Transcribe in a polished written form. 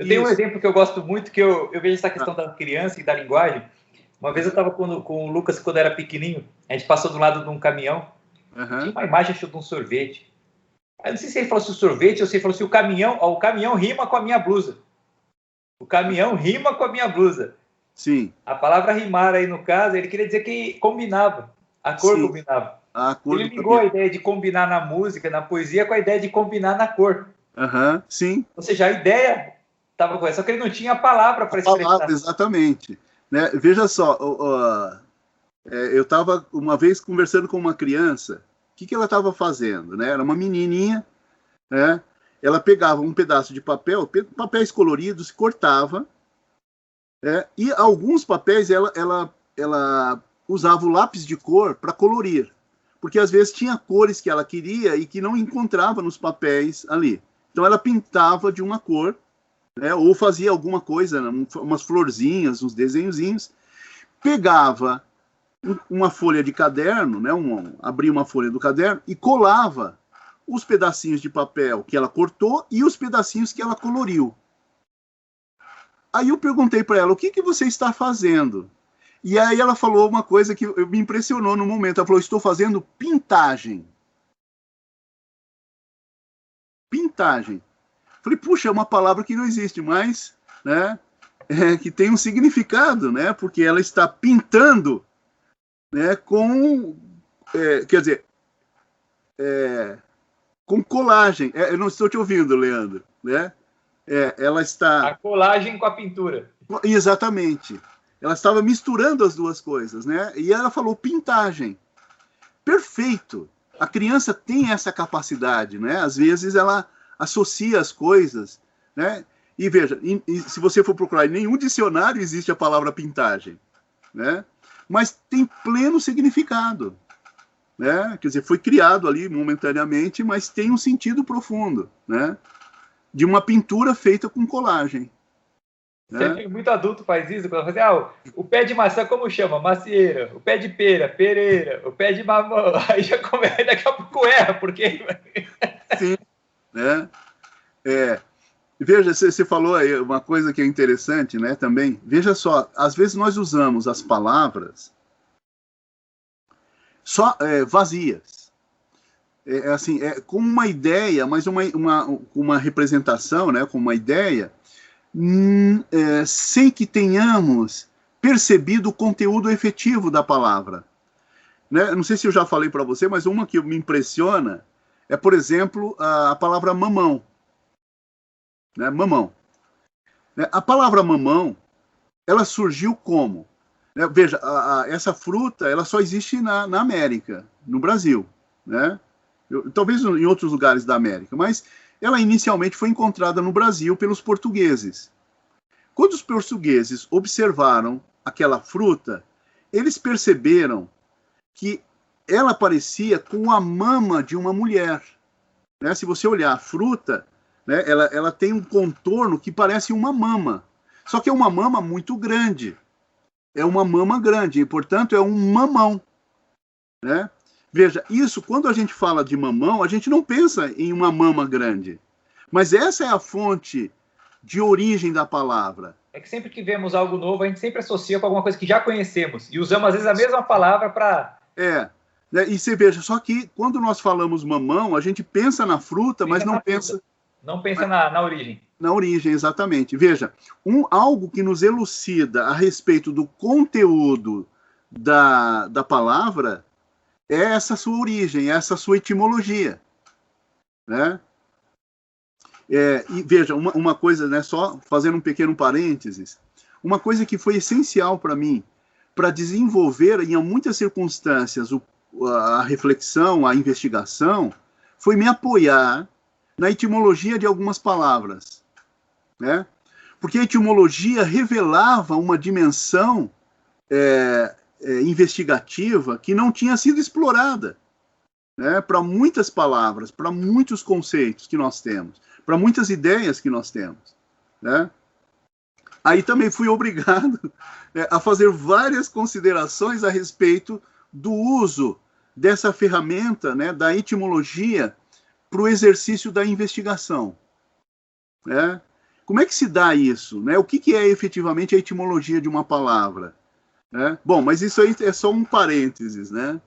Eu tenho um exemplo que eu gosto muito, que eu vejo essa questão da criança e da linguagem. Uma vez eu estava com o Lucas, quando era pequenininho, a gente passou do lado de um caminhão, tinha uma imagem de um sorvete. Eu não sei se ele falou se o sorvete ou se ele falou se o caminhão rima com a minha blusa. O caminhão rima com a minha blusa. Sim. A palavra rimar aí, no caso, ele queria dizer que combinava. A cor Sim. combinava. A cor ele ligou a ideia de combinar na música, na poesia, com a ideia de combinar na cor. Sim. Ou seja, a ideia estava com essa, só que ele não tinha a palavra para expressar. Exatamente. Né? Veja só, eu estava uma vez conversando com uma criança, o que ela estava fazendo? Né? Era uma menininha, né? Ela pegava um pedaço de papel, papéis coloridos, cortava, e alguns papéis ela usava o lápis de cor para colorir, porque às vezes tinha cores que ela queria e que não encontrava nos papéis ali. Então ela pintava de uma cor, né, ou fazia alguma coisa, umas florzinhas, uns desenhozinhos, pegava uma folha de caderno, né, abria uma folha do caderno e colava os pedacinhos de papel que ela cortou e os pedacinhos que ela coloriu. Aí eu perguntei para ela, o que você está fazendo? E aí ela falou uma coisa que me impressionou no momento. Ela falou, estou fazendo pintagem. Pintagem. Falei, puxa, é uma palavra que não existe mais, né? Que tem um significado, né? Porque ela está pintando, né? Quer dizer, com colagem. Eu não estou te ouvindo, Leandro, né? Ela está... A colagem com a pintura. Exatamente. Ela estava misturando as duas coisas, né? E ela falou pintagem. Perfeito. A criança tem essa capacidade, né? Às vezes ela associa as coisas, né? E veja, se você for procurar, em nenhum dicionário existe a palavra pintagem, né? Mas tem pleno significado, né? Quer dizer, foi criado ali momentaneamente, mas tem um sentido profundo, né? De uma pintura feita com colagem. Sempre muito adulto faz isso, quando fala assim, o pé de maçã como chama? Macieira. O pé de pera, pereira. O pé de mamão, aí já começa, daqui a pouco erra, porque... Sim, né? Veja, você falou aí uma coisa que é interessante, né, também. Veja só, às vezes nós usamos as palavras só vazias. Assim, com uma ideia, mas uma representação, né, com uma ideia, sem que tenhamos percebido o conteúdo efetivo da palavra. Né? Não sei se eu já falei para você, mas uma que me impressiona é, por exemplo, a palavra mamão. Né? Mamão. A palavra mamão, ela surgiu como? Veja, essa fruta ela só existe na América, no Brasil. Né? Talvez em outros lugares da América, mas ela inicialmente foi encontrada no Brasil pelos portugueses. Quando os portugueses observaram aquela fruta, eles perceberam que ela parecia com a mama de uma mulher. Né? Se você olhar a fruta, né, ela tem um contorno que parece uma mama. Só que é uma mama muito grande. É uma mama grande, e, portanto, é um mamão. Né? Veja, isso, quando a gente fala de mamão, a gente não pensa em uma mama grande. Mas essa é a fonte de origem da palavra. É que sempre que vemos algo novo, a gente sempre associa com alguma coisa que já conhecemos. E usamos, às vezes, a mesma palavra para... Né? E você veja, só que quando nós falamos mamão, a gente pensa na fruta, mas não pensa... Não pensa na origem. Na origem, exatamente. Veja, algo que nos elucida a respeito do conteúdo da palavra é essa sua origem, essa sua etimologia. Né? E veja, uma coisa, né, só fazendo um pequeno parênteses, uma coisa que foi essencial para mim, para desenvolver, em muitas circunstâncias, a reflexão, a investigação, foi me apoiar na etimologia de algumas palavras. Né? Porque a etimologia revelava uma dimensão investigativa que não tinha sido explorada, né? Para muitas palavras, para muitos conceitos que nós temos, para muitas ideias que nós temos. Né? Aí também fui obrigado a fazer várias considerações a respeito do uso dessa ferramenta, né, da etimologia, para o exercício da investigação. Né? Como é que se dá isso? Né? O que é efetivamente a etimologia de uma palavra? Né? Bom, mas isso aí é só um parênteses, né?